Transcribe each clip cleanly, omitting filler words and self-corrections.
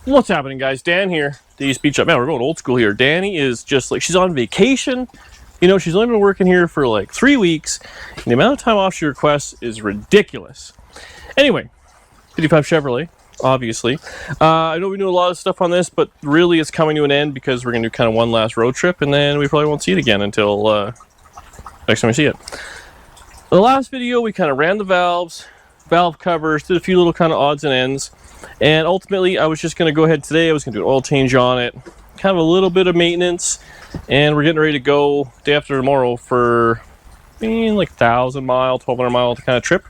What's happening, guys? Dan here, the Speed Shop. Man, we're going old school here. Danny is just like, she's on vacation. You know, she's only been working here for like 3 weeks, and the amount of time off she requests is ridiculous. Anyway, 55 Chevrolet, obviously. I know we do a lot of stuff on this, but really it's coming to an end because we're going to do kind of one last road trip, and then we probably won't see it again until next time we see it. The last video, we kind of ran the valves, valve covers, did a few little kind of odds and ends, and ultimately I was just going to go ahead today. I was going to do an oil change on it, kind of a little bit of maintenance, and we're getting ready to go day after tomorrow for like 1,000 mile, 1,200 mile kind of trip.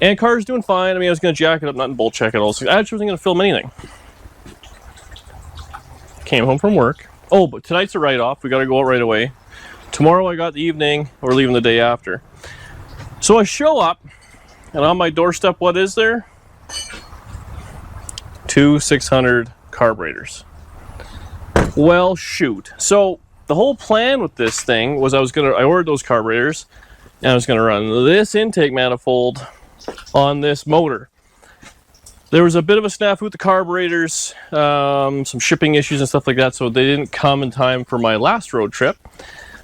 And car's doing fine. I mean, I was going to jack it up, not in bolt check at all, so I actually wasn't going to film anything. Came home from work. Oh, but tonight's a write-off. We got to go out right away. Tomorrow I got the evening. We're leaving the day after. So I show up, and on my doorstep, what is there? 2 600 carburetors. Well, shoot. So the whole plan with this thing was I ordered those carburetors, and I was going to run this intake manifold on this motor. There was a bit of a snafu with the carburetors, some shipping issues and stuff like that, so they didn't come in time for my last road trip.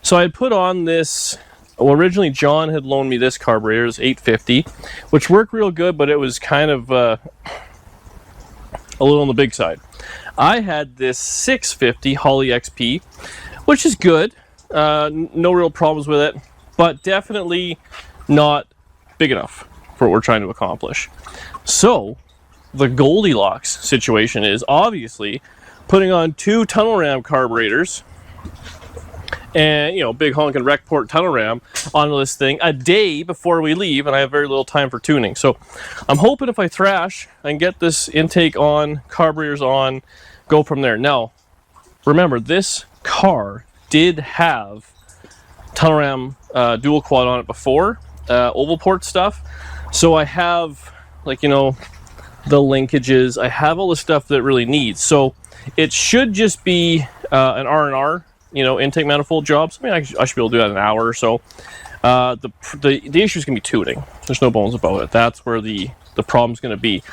So I had put on this, well, originally John had loaned me this carburetor, it's 850, which worked real good, but it was kind of a little on the big side. I had this 650 Holly XP, which is good, no real problems with it, but definitely not big enough for what we're trying to accomplish. So the Goldilocks situation is obviously putting on 2 tunnel ram carburetors and, you know, big honking rec port tunnel ram onto this thing a day before we leave, and I have very little time for tuning. So I'm hoping if I thrash, I can get this intake on, carburetors on, go from there. Now, remember, this car did have tunnel ram dual quad on it before, oval port stuff. So I have, like, you know, the linkages. I have all the stuff that it really needs. So it should just be an R&R, you know, intake manifold jobs. I mean, I should be able to do that in an hour or so. The issue is going to be tuning. There's no bones about it. That's where the problem's going to be.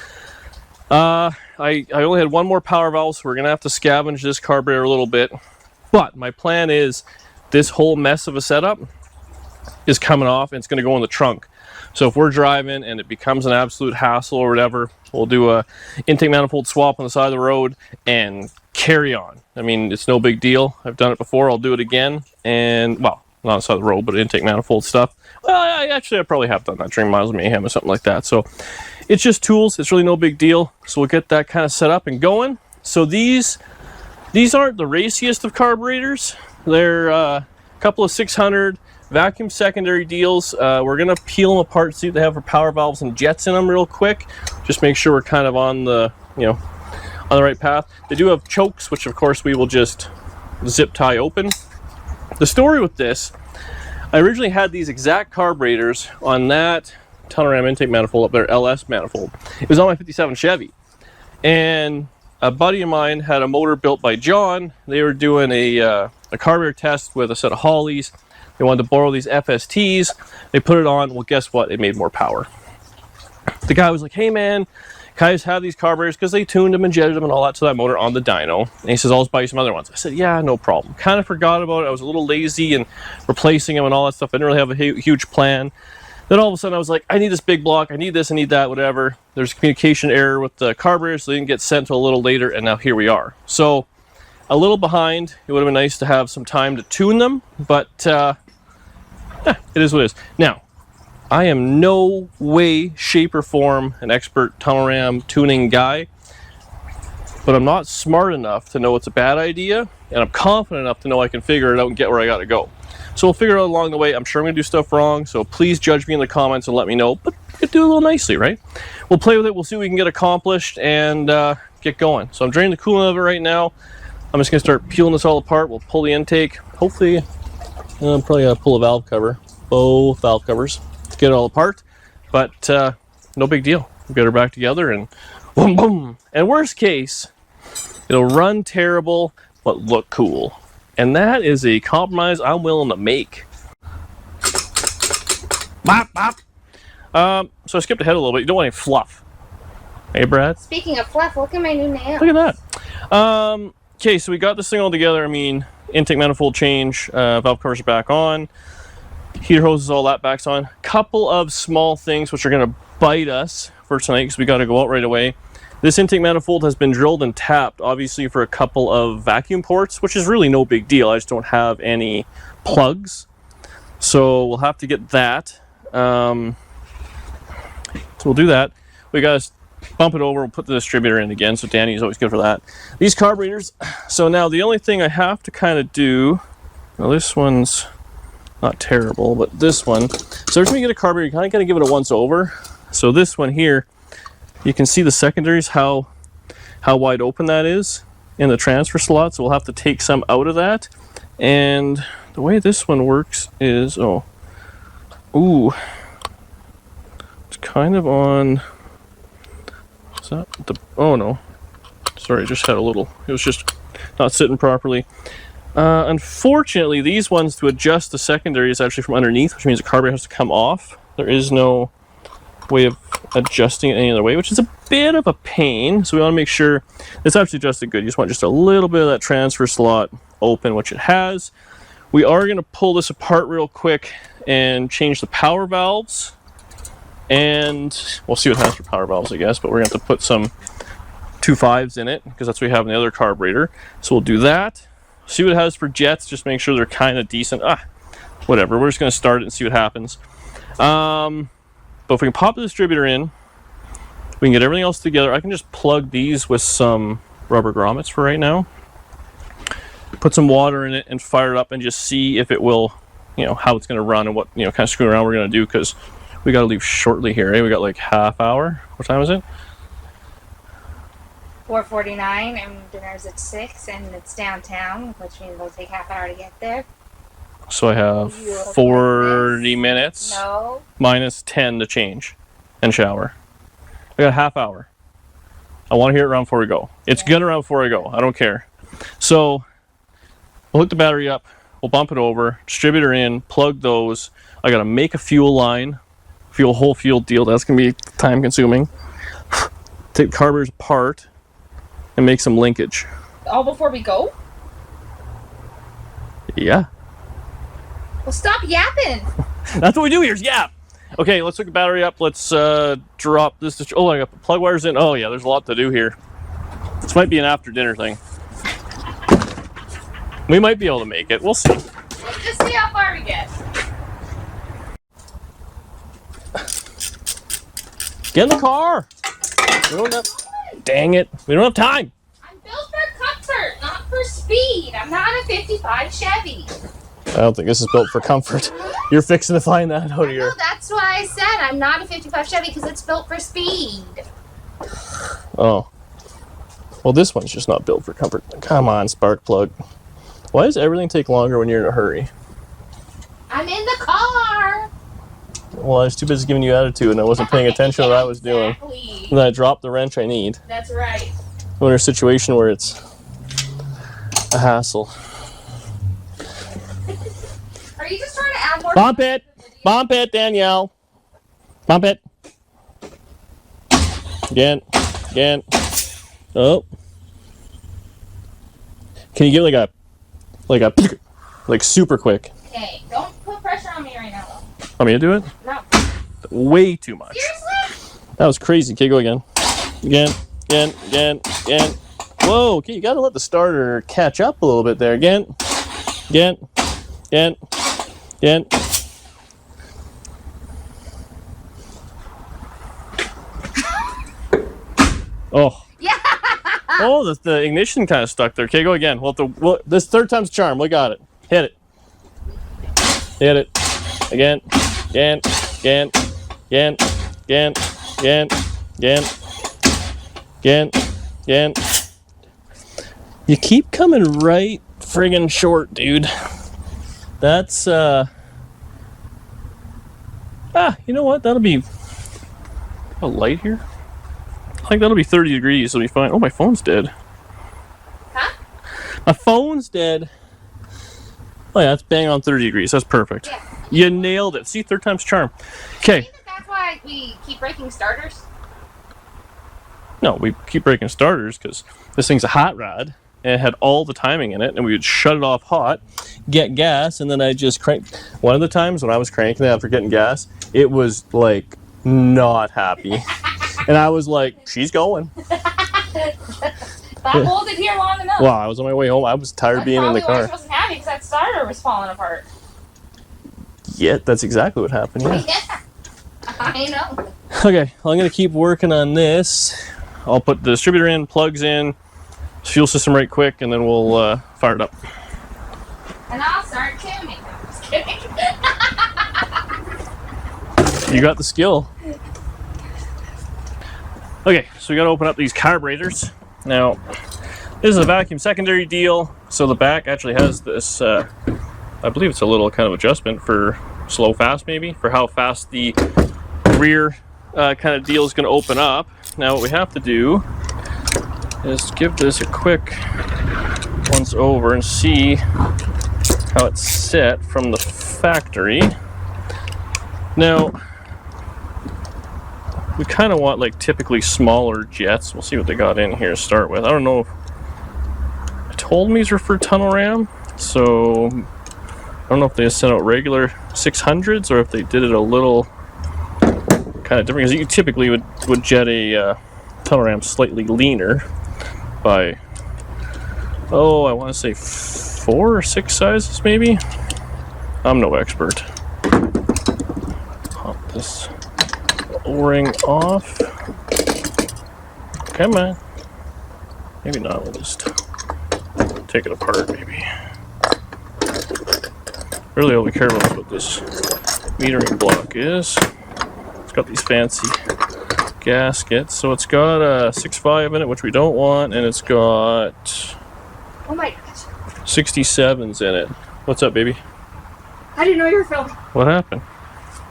I only had one more power valve, so we're going to have to scavenge this carburetor a little bit. But my plan is this whole mess of a setup is coming off, and it's going to go in the trunk. So if we're driving and it becomes an absolute hassle or whatever, we'll do a intake manifold swap on the side of the road and carry on. I mean, it's no big deal. I've done it before. I'll do it again. And, well, not on the side of the road, but intake manifold stuff. Well, I probably have done that during Miles of Mayhem or something like that. So it's just tools. It's really no big deal. So we'll get that kind of set up and going. So these aren't the raciest of carburetors. They're a couple of 600 vacuum secondary deals. We're going to peel them apart, see what they have for power valves and jets in them real quick. Just make sure we're kind of on the, you know, on the right path. They do have chokes, which of course we will just zip tie open. The story with this, I originally had these exact carburetors on that tunnel ram intake manifold up there, LS manifold. It was on my 57 Chevy. And a buddy of mine had a motor built by John. They were doing a carburetor test with a set of Hollies. They wanted to borrow these FSTs. They put it on. Well, guess what? It made more power. The guy was like, hey, man, can I just have these carburetors? Because they tuned them and jetted them and all that to that motor on the dyno. And he says, I'll just buy you some other ones. I said, yeah, no problem. Kind of forgot about it. I was a little lazy and replacing them and all that stuff. I didn't really have a huge plan. Then all of a sudden I was like, I need this big block. I need this. I need that, whatever. There's a communication error with the carburetors, so they didn't get sent till a little later. And now here we are. So a little behind. It would have been nice to have some time to tune them. But it is what it is. Now, I am no way, shape, or form an expert tunnel ram tuning guy, but I'm not smart enough to know it's a bad idea, and I'm confident enough to know I can figure it out and get where I got to go. So we'll figure it out along the way. I'm sure I'm going to do stuff wrong, so please judge me in the comments and let me know, but do it a little nicely, right? We'll play with it. We'll see what we can get accomplished and get going. So I'm draining the coolant of it right now. I'm just going to start peeling this all apart. We'll pull the intake. Hopefully, I'm probably going to pull a valve cover, both valve covers, to get it all apart. But no big deal. We'll get her back together and boom, boom. And worst case, it'll run terrible, but look cool. And that is a compromise I'm willing to make. Bop, bop. So I skipped ahead a little bit. You don't want any fluff. Hey, Brad. Speaking of fluff, look at my new nails. Look at that. Okay, so we got this thing all together. I mean, intake manifold change, valve covers are back on, heater hoses, all that back's on. Couple of small things which are going to bite us for tonight because we got to go out right away. This intake manifold has been drilled and tapped, obviously, for a couple of vacuum ports, which is really no big deal. I just don't have any plugs. So we'll have to get that. So we'll do that. We got to bump it over. We'll put the distributor in again. So Danny's always good for that. These carburetors. So now the only thing I have to kind of do. Now this one's not terrible, but this one. So every time you get a carburetor, you kind of got to give it a once over. So this one here, you can see the secondaries, how wide open that is in the transfer slot. So we'll have to take some out of that. And the way this one works is, it's kind of on. Is that the? Oh no, sorry, just had a little. It was just not sitting properly. Unfortunately, these ones, to adjust the secondary is actually from underneath, which means the carburetor has to come off. There is no way of adjusting it any other way, which is a bit of a pain. So we want to make sure it's actually adjusted good. You just want just a little bit of that transfer slot open, which it has. We are going to pull this apart real quick and change the power valves, and we'll see what it has for power valves, I guess, but we're going to have to put some 2.5s in it because that's what we have in the other carburetor. So we'll do that, see what it has for jets, just make sure they're kind of decent. Whatever, we're just going to start it and see what happens. But if we can pop the distributor in, we can get everything else together. I can just plug these with some rubber grommets for right now. Put some water in it and fire it up and just see if it will, how it's going to run and what, kind of screw around we're going to do, because we got to leave shortly here. We got like half hour. What time is it? 4:49, and dinner's at 6, and it's downtown, which means it'll take half an hour to get there. So I have 40 minutes. No. Minus 10 to change and shower. I got a half hour. I want to hear it around before we go. It's good around before I go. I don't care. So we'll hook the battery up. We'll bump it over. Distributor in. Plug those. I got to make a fuel line. Whole fuel deal. That's going to be time consuming. Take the carburetors apart and make some linkage. All before we go? Yeah. Well, stop yapping. That's what we do here, is yap. Okay, let's hook the battery up. Let's drop this. I got the plug wires in. Oh yeah, there's a lot to do here. This might be an after dinner thing. We might be able to make it. We'll see. Let's just see how far we get. Get in the car. We don't have. Dang it. We don't have time. I'm built for comfort, not for speed. I'm not a 55 Chevy. I don't think this is built for comfort. You're fixing to find that out here. No, that's why I said I'm not a 55 Chevy, because it's built for speed. Oh. Well, this one's just not built for comfort. Come on, spark plug. Why does everything take longer when you're in a hurry? I'm in the car. Well, I was too busy giving you attitude and I wasn't paying attention to what I was doing. Exactly. And then I dropped the wrench I need. That's right. I'm in a situation where it's a hassle. Are you just trying to add more? Bump it! Bump it, Danielle! Bump it! Again. Oh. Can you give like super quick? Okay, don't put pressure on me right now. Want me to do it? No. Way too much. Seriously? That was crazy. Okay, go again. Again. Whoa, okay, you gotta let the starter catch up a little bit there. Again. Oh. Yeah. Oh, the ignition kind of stuck there. Okay, go again. This third time's a charm. We got it. Hit it. Again. You keep coming right friggin' short, dude. That's, you know what? That'll be a light here. I think that'll be 30 degrees. It'll be fine. Oh, my phone's dead. Huh? My phone's dead. Oh, yeah, it's bang on 30 degrees. That's perfect. Yeah. You nailed it. See, third time's charm. Okay. That's why we keep breaking starters. No, we keep breaking starters because this thing's a hot rod and it had all the timing in it, and we would shut it off hot, get gas, and then I just crank. One of the times when I was cranking it after getting gas, it was like not happy, and I was like, "She's going." That hold it here long enough. Well, I was on my way home. I was tired of being in the car. Why she wasn't happy, because that starter was falling apart. Yeah, that's exactly what happened. Yeah. Yeah, I know. Okay, well, I'm gonna keep working on this. I'll put the distributor in, plugs in, fuel system right quick, and then we'll fire it up. And I'll start tuning. I'm just kidding. You got the skill. Okay, so we got to open up these carburetors. Now, this is a vacuum secondary deal, so the back actually has this, I believe it's a little kind of adjustment for slow fast maybe, for how fast the rear kind of deal is going to open up. Now what we have to do is give this a quick once over and see how it's set from the factory. Now, we kind of want like typically smaller jets. We'll see what they got in here to start with. I don't know if it told me these were for tunnel ram, so I don't know if they sent out regular 600s or if they did it a little kind of different, because you typically would jet a tunnel ram slightly leaner by, oh, I want to say 4 or 6 sizes maybe. I'm no expert. Pop this O-ring off. Come on. Maybe not. We'll just take it apart maybe. Really all we care about is what this metering block is. It's got these fancy gaskets. So it's got a 6.5 in it, which we don't want, and it's got, Oh my gosh. 67s in it. What's up, baby? I didn't know you were filming. What happened?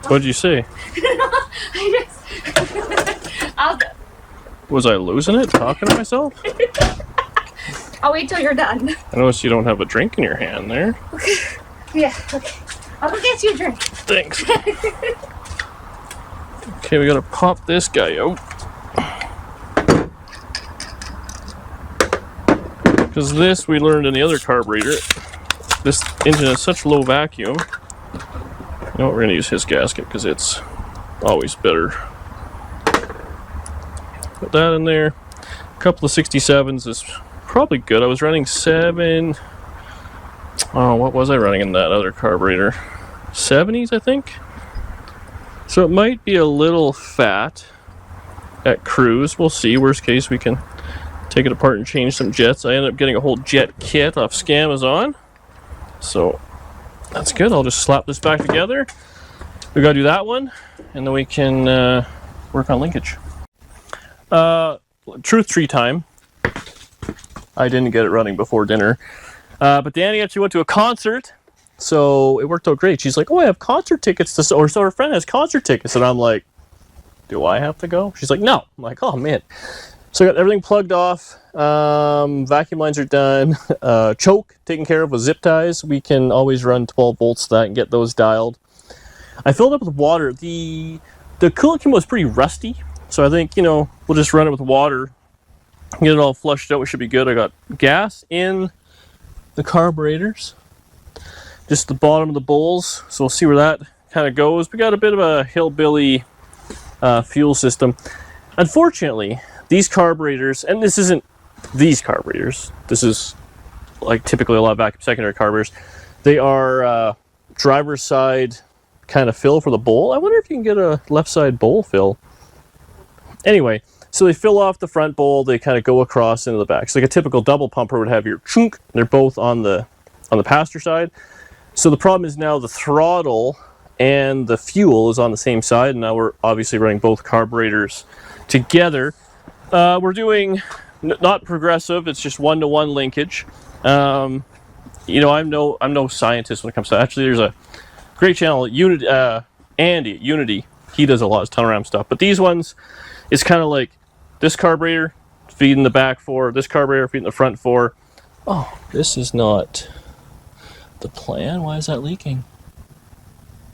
What'd you say? I just... I'll go. Was I losing it talking to myself? I'll wait till you're done. I noticed you don't have a drink in your hand there. Okay. Yeah, okay. I'll go get you a drink. Thanks. Okay, we gotta pop this guy out. Because this, we learned in the other carburetor, this engine has such low vacuum. You know what, we're gonna use his gasket because it's always better. Put that in there. A couple of 67s is probably good. I was running 7. Oh, what was I running in that other carburetor? 70s, I think. So it might be a little fat at cruise. We'll see. Worst case, we can take it apart and change some jets. I ended up getting a whole jet kit off Scamazon. So that's good. I'll just slap this back together. We gotta do that one, and then we can work on linkage. Truth tree time. I didn't get it running before dinner. But Danny actually went to a concert, so it worked out great. She's like, oh, I have concert tickets to, or so her friend has concert tickets, and I'm like, do I have to go? She's like, no. I'm like, oh man. So I got everything plugged off, vacuum lines are done, choke taken care of with zip ties. We can always run 12 volts to that and get those dialed. I filled up with water. The coolant came was pretty rusty, so I think, we'll just run it with water, get it all flushed out. We should be good. I got gas in the carburetors, just the bottom of the bowls, so we'll see where that kind of goes. We got a bit of a hillbilly fuel system. Unfortunately, these carburetors, and this isn't these carburetors, this is like typically a lot of vacuum secondary carburetors, they are driver's side kind of fill for the bowl. I wonder if you can get a left side bowl fill. Anyway, so they fill off the front bowl, they kind of go across into the back. So like a typical double pumper would have your chunk, they're both on the passenger side. So the problem is now the throttle and the fuel is on the same side, and now we're obviously running both carburetors together. We're doing not progressive, it's just 1-to-1 linkage. I'm no scientist when it comes to that. Actually, there's a great channel, Andy at Unity. He does a lot of tunnel ram stuff, but these ones, it's kind of like this carburetor feeding the back 4, this carburetor feeding the front 4. Oh, this is not the plan. Why is that leaking?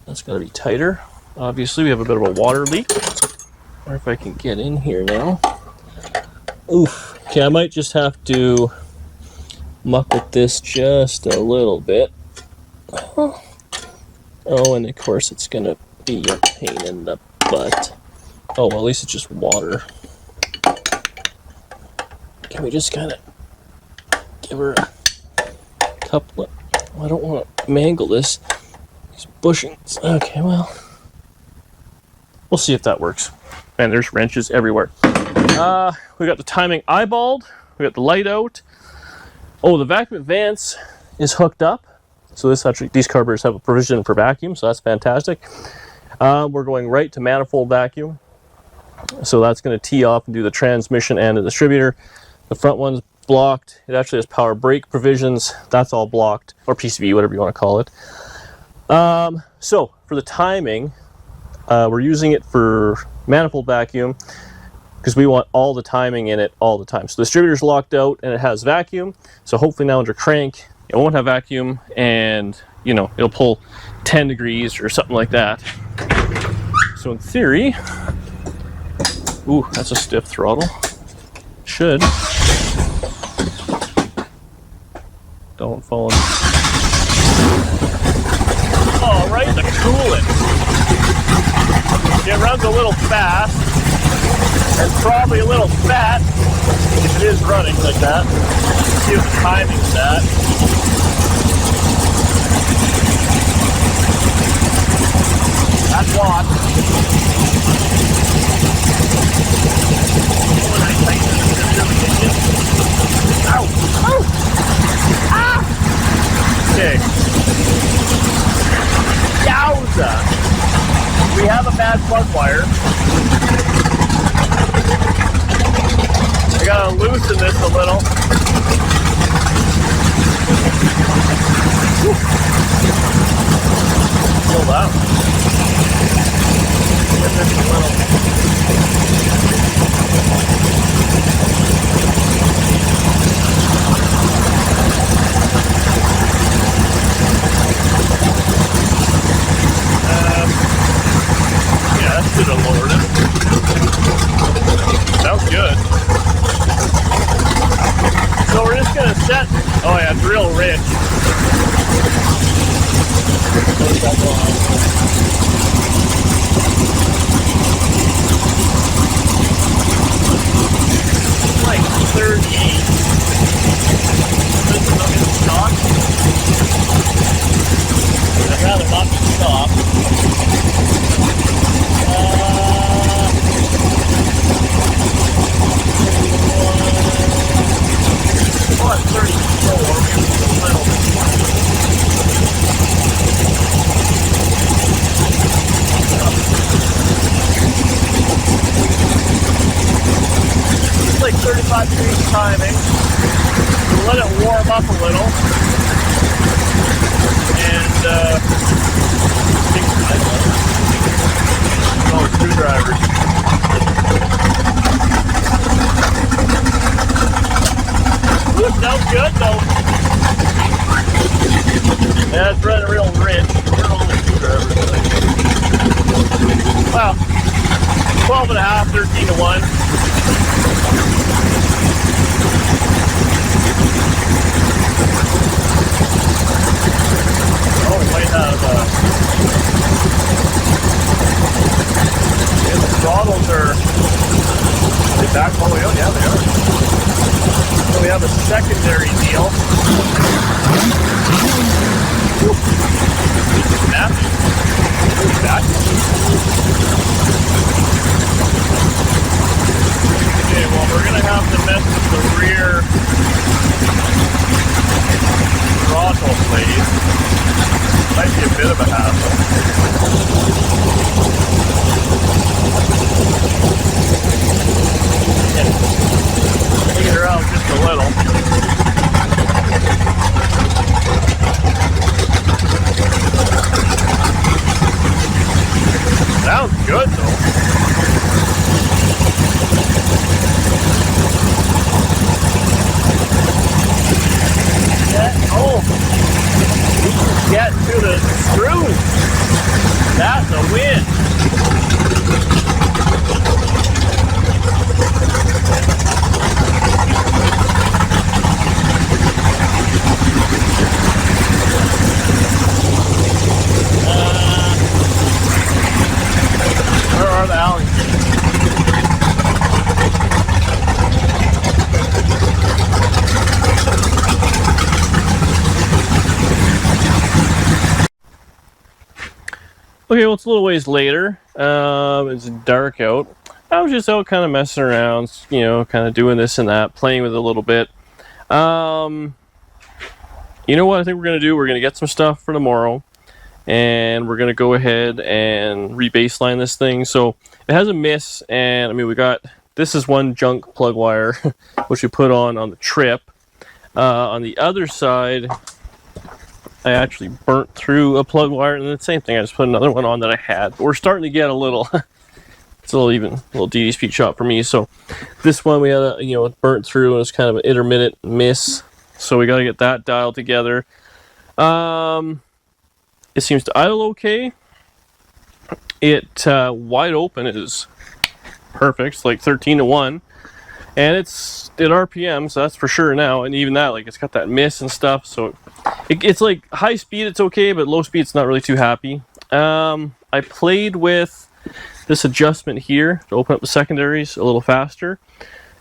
That's got to be tighter. Obviously, we have a bit of a water leak. I wonder if I can get in here now. Oof. Okay, I might just have to muck with this just a little bit. Oh, and of course it's gonna be a pain in the butt. Oh, well, at least it's just water. Can we just kind of give her a couple of... I don't want to mangle these bushings. Okay, well, we'll see if that works. Man, there's wrenches everywhere. We got the timing eyeballed. We got the light out. Oh, the vacuum advance is hooked up. So these carburetors have a provision for vacuum, so that's fantastic. We're going right to manifold vacuum. So that's going to tee off and do the transmission and the distributor. The front one's blocked. It actually has power brake provisions. That's all blocked, or PCV, whatever you want to call it. So for the timing, we're using it for manifold vacuum because we want all the timing in it all the time. So the distributor's locked out and it has vacuum. So hopefully now under crank, it won't have vacuum, and you know, it'll pull 10 degrees or something like that. So in theory, ooh, that's a stiff throttle. Should. Don't fall in. All right, the coolant. It runs a little fast. It's probably a little fat if it is running like that. Let's see what the timing's at. That's locked. Oh, and I tighten it. Ow! Ow! Ah! Okay. Yowza! We have a bad plug wire. I gotta loosen this a little. Whew. Feel that. Get this a little. Yeah, that should have lowered it. Sounds good. So we're just gonna set. Oh yeah, it's real rich. Like 38. This is not in stock. I'd rather not be stock. Well, at 34, we have a little bit more. It's like 35 degrees timing. We'll let it warm up a little. And, oh, screwdrivers. Ooh, sounds good though. Yeah, it's running real rich. Where are all the screwdrivers? Well, 12 and a half, 13 to 1. Oh, we might have, yeah, the throttles are back all the way out. Yeah, they are. So we have a secondary deal. Snappy. Back. Okay, well, we're going to have to mess with the rear throttle blade. Might be a bit of a hassle. Yeah. Take it around just a little. Sounds good though. Oh, we can get to the screws. That's a win. Okay, well, it's a little ways later. It's dark out. I was just out kind of messing around, you know, kind of doing this and that, playing with it a little bit. You know what I think we're going to do? We're going to get some stuff for tomorrow, and we're going to go ahead and re-baseline this thing. So it has a miss, and I mean, this is one junk plug wire, which we put on the trip. On the other side, I actually burnt through a plug wire, and the same thing, I just put another one on that I had. But we're starting to get a little, it's a little DD shot for me. So this one we had it burnt through, and it's kind of an intermittent miss. So we got to get that dialed together. It seems to idle okay. It wide open is perfect. It's like 13-1. And it's at RPM, so that's for sure now. And even that, like, it's got that miss and stuff. So it's like high speed, it's okay, but low speed, it's not really too happy. I played with this adjustment here to open up the secondaries a little faster,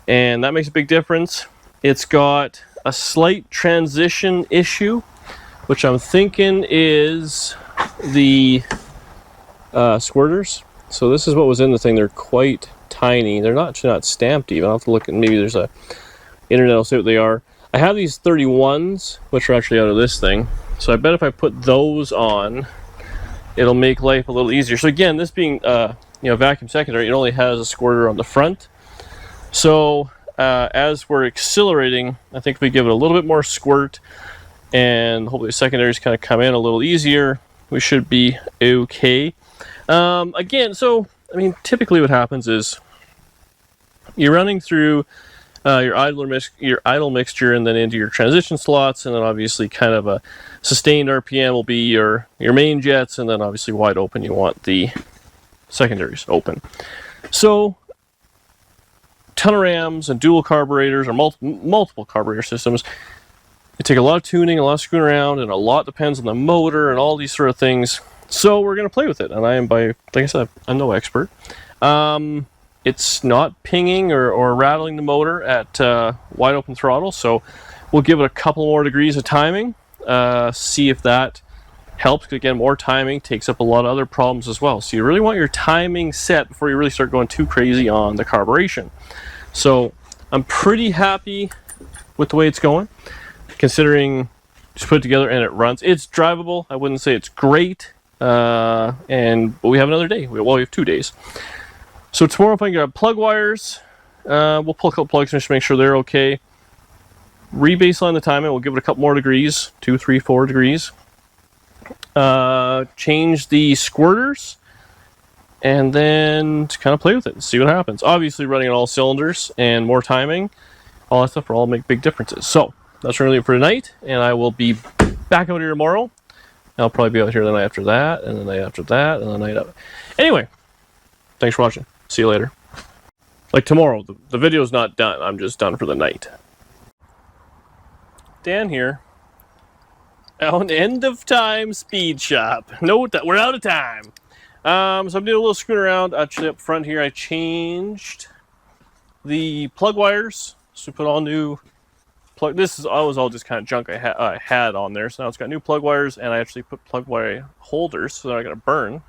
and that makes a big difference. It's got a slight transition issue, which I'm thinking is the squirters. So this is what was in the thing. They're quite tiny. They're not stamped even. I'll have to look at, maybe there's a internet, I'll see what they are. I have these 31s, which are actually out of this thing. So I bet if I put those on, it'll make life a little easier. So again, this being vacuum secondary, it only has a squirter on the front. So as we're accelerating, I think if we give it a little bit more squirt, and hopefully the secondaries kind of come in a little easier, we should be okay. Again, so I mean, typically what happens is you're running through your idle mixture and then into your transition slots, and then obviously kind of a sustained RPM will be your main jets, and then obviously wide open you want the secondaries open. So ton of rams and dual carburetors or multiple carburetor systems, it take a lot of tuning, a lot of screwing around, and a lot depends on the motor and all these sort of things. So we're going to play with it, and like I said, I'm no expert. It's not pinging or rattling the motor at wide open throttle, so we'll give it a couple more degrees of timing, see if that helps. Again, more timing takes up a lot of other problems as well. So you really want your timing set before you really start going too crazy on the carburation. So I'm pretty happy with the way it's going, considering just put it together and it runs. It's drivable. I wouldn't say it's great. But we have another day. We have 2 days. So tomorrow, if I can get plug wires, we'll pull a couple plugs just to make sure they're okay. Re-baseline the timing. We'll give it a couple more degrees, 2, 3, 4 degrees. Change the squirters, and then to kind of play with it and see what happens. Obviously, running on all cylinders and more timing, all that stuff will all make big differences. So that's really it for tonight, and I will be back out here tomorrow. I'll probably be out here the night after that, and the night after that, and the night after. Anyway, thanks for watching. See you later. Like tomorrow, the video's not done. I'm just done for the night. Dan here. An end of time speed shop. No, we're out of time. So I'm doing a little screwing around. Actually, up front here, I changed the plug wires. So we put all new plug. This was all just kind of junk I had on there. So now it's got new plug wires, and I actually put plug wire holders so they're not going to burn.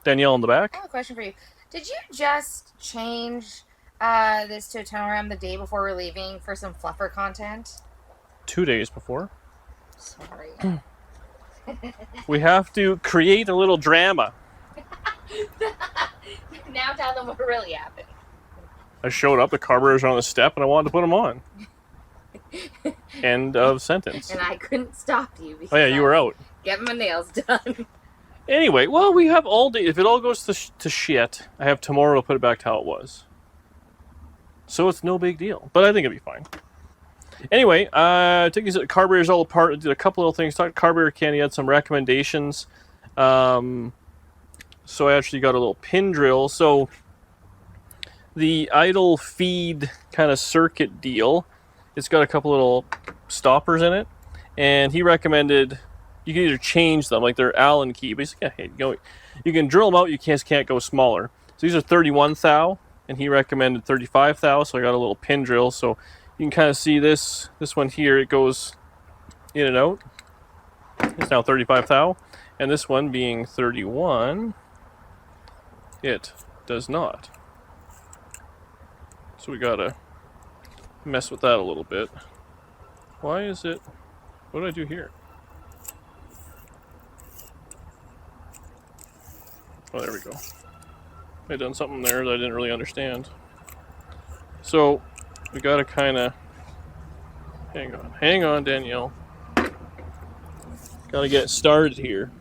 Danielle in the back. I have a question for you. Did you just change this to a tonal ram the day before we're leaving for some fluffer content? 2 days before. Sorry. We have to create a little drama. Now tell them what really happened. I showed up, the carburetors are on the step, and I wanted to put them on. End of sentence. And I couldn't stop you because oh yeah, you were out. Getting my nails done. Anyway, well, we have all day. If it all goes to shit, I have tomorrow to put it back to how it was. So it's no big deal. But I think it'll be fine. Anyway, I took these carburetors all apart. I did a couple little things. Talked to Carburetor Ken. He had some recommendations. So I actually got a little pin drill. So the idle feed kind of circuit deal, it's got a couple little stoppers in it. And he recommended you can either change them, like they're Allen key. But he's like, yeah, hey, you can drill them out. You can't go smaller. So these are 31 thou, and he recommended 35 thou. So I got a little pin drill. So you can kind of see this one here. It goes in and out. It's now 35 thou, And this one being 31, it does not. So we gotta mess with that a little bit. Why is it, what do I do here? Oh, there we go. I done something there that I didn't really understand. So we gotta kinda, hang on Danielle. Gotta get started here.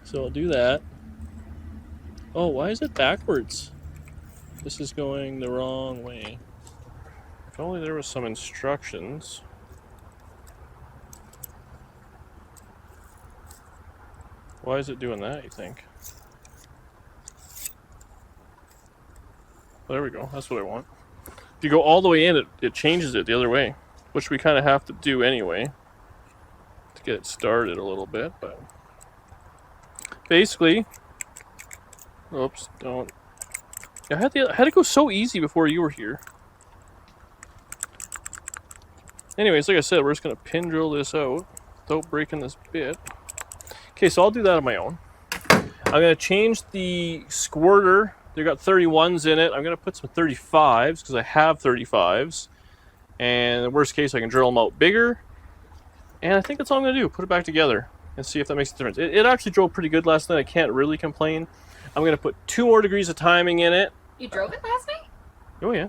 So I'll do that. Oh, why is it backwards? This is going the wrong way. If only there was some instructions. Why is it doing that, you think? There we go, that's what I want. If you go all the way in, it changes it the other way, which we kind of have to do anyway to get it started a little bit, but basically, oops, don't. I had to go so easy before you were here. Anyways, like I said, we're just gonna pin drill this out without breaking this bit. Okay, so I'll do that on my own. I'm gonna change the squirter. They got 31s in it. I'm gonna put some 35s because I have 35s. And in the worst case, I can drill them out bigger. And I think that's all I'm gonna do. Put it back together and see if that makes a difference. It actually drove pretty good last night. I can't really complain. I'm gonna put 2 more degrees of timing in it. You drove it last night? Oh yeah.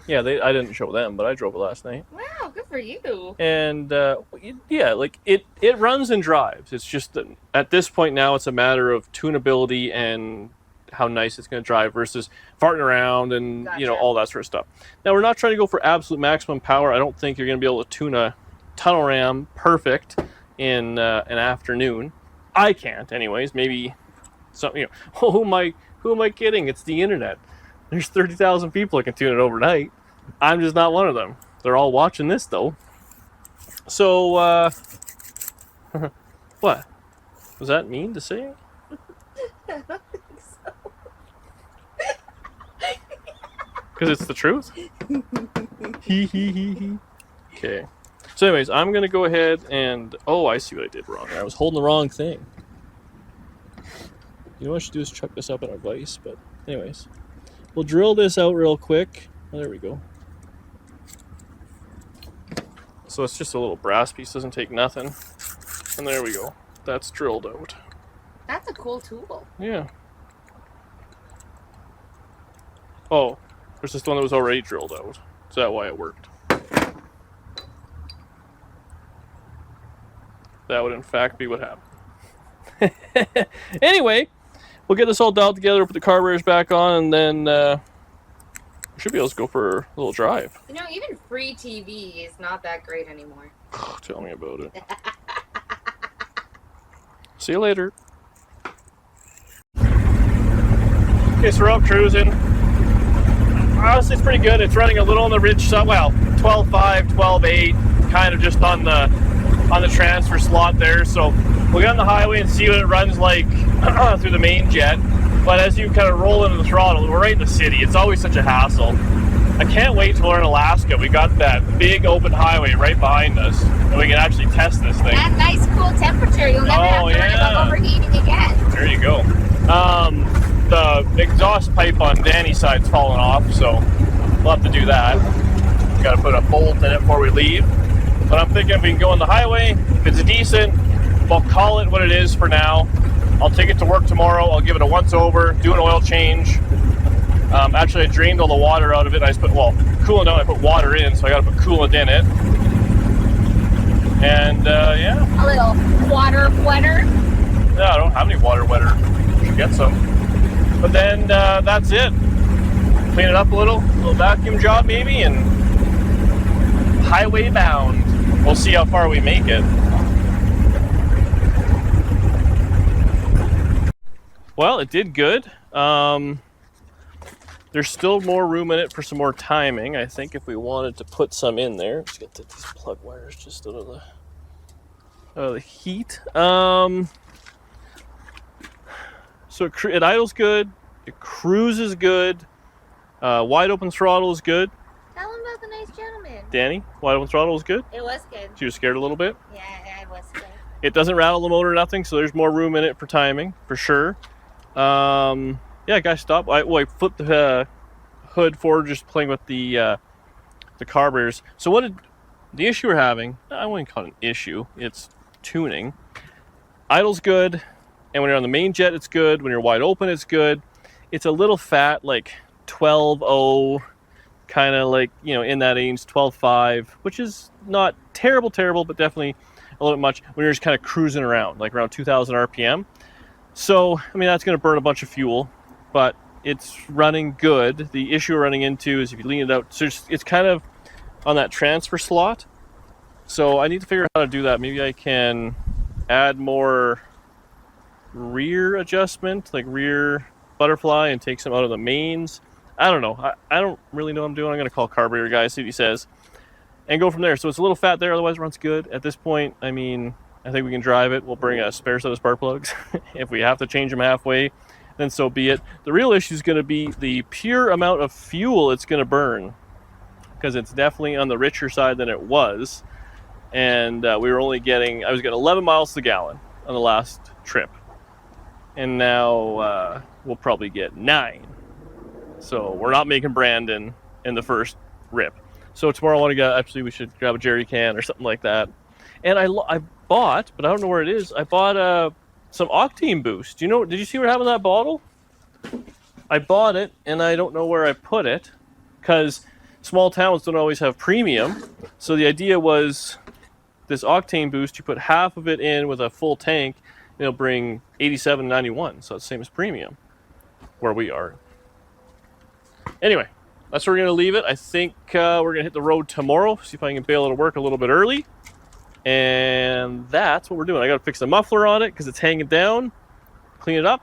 Yeah, I didn't show them, but I drove it last night. Wow, good for you. And yeah, like it runs and drives. It's just that at this point now, it's a matter of tunability and how nice it's going to drive versus farting around and Gotcha. you know, all that sort of stuff. Now we're not trying to go for absolute maximum power. I don't think you're going to be able to tune a tunnel ram perfect in an afternoon. I can't, anyways. Maybe some, you know, oh, who am I kidding? It's the internet. There's 30,000 people that can tune it overnight. I'm just not one of them. They're all watching this though. So what was that mean to say? I don't think so. Because it's the truth. Okay. So anyways, I'm gonna go ahead and, oh, I see what I did wrong. I was holding the wrong thing. You know what I should do is chuck this up in our vise, but anyways. We'll drill this out real quick. Oh, there we go. So it's just a little brass piece, doesn't take nothing. And there we go. That's drilled out. That's a cool tool. Yeah. Oh, there's this one that was already drilled out. Is that why it worked? That would in fact be what happened. Anyway, we'll get this all dialed together, put the carburetors back on, and then we should be able to go for a little drive. You know, even free TV is not that great anymore. Tell me about it. See you later. Okay, so we're out cruising. Honestly, it's pretty good. It's running a little on the rich side. Well, 12.5, 12.8, kind of just on the transfer slot there. So we'll get on the highway and see what it runs like through the main jet. But as you kind of roll into the throttle, we're right in the city. It's always such a hassle. I can't wait till we're in Alaska. We got that big open highway right behind us, and we can actually test this thing. That nice cool temperature. You'll never have to worry about overheating again. There you go. The exhaust pipe on Danny's side's falling off, so we'll have to do that. Got to put a bolt in it before we leave. But I'm thinking we can go on the highway. If it's decent, we'll call it what it is for now. I'll take it to work tomorrow. I'll give it a once over, do an oil change. Actually, I drained all the water out of it. I just put, well, coolant out, I put water in, so I got to put coolant in it. And, yeah. A little water wetter. No, I don't have any water wetter. Should get some. But then, that's it. Clean it up a little vacuum job maybe, and highway bound. We'll see how far we make it. Well, it did good. There's still more room in it for some more timing. I think if we wanted to put some in there, let's get these plug wires just out of the heat. So it idles good. It cruises good. Wide open throttle is good. Tell him about the nice gentleman. Danny, wide open throttle is good. It was good. She was scared a little bit. Yeah, I was scared. It doesn't rattle the motor or nothing, so there's more room in it for timing, for sure. Yeah, guys, stop. I flipped the hood forward, just playing with the carburetors. So the issue we're having, I wouldn't call it an issue, it's tuning. Idle's good, and when you're on the main jet, it's good. When you're wide open, it's good. It's a little fat, like 12.0, kind of like, in that range, 12.5, which is not terrible, but definitely a little bit much when you're just kind of cruising around, like around 2,000 RPM. So, I mean, that's going to burn a bunch of fuel, but it's running good. The issue we're running into is if you lean it out, so it's kind of on that transfer slot. So I need to figure out how to do that. Maybe I can add more rear adjustment, like rear butterfly, and take some out of the mains. I don't know. I don't really know what I'm doing. I'm going to call carburetor guy, see what he says, and go from there. So it's a little fat there, otherwise it runs good. At this point, I mean, I think we can drive it. We'll bring a spare set of spark plugs. If we have to change them halfway, then so be it. The real issue is going to be the pure amount of fuel it's going to burn, because it's definitely on the richer side than it was. And I was getting 11 miles to the gallon on the last trip. And now we'll probably get 9. So we're not making Brandon in the first rip. So tomorrow I want to go, actually we should grab a jerry can or something like that. And I bought, but I don't know where it is, I bought some octane boost. Did you see what happened to that bottle? I bought it and I don't know where I put it, because small towns don't always have premium. So the idea was this octane boost, you put half of it in with a full tank, and it'll bring 87.91. So it's the same as premium where we are. Anyway, that's where we're going to leave it. I think we're going to hit the road tomorrow, see if I can bail it to work a little bit early. And that's what we're doing. I got to fix the muffler on it because it's hanging down, clean it up.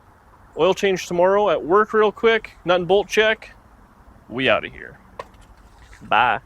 Oil change tomorrow at work real quick. Nut and bolt check. We out of here. Bye.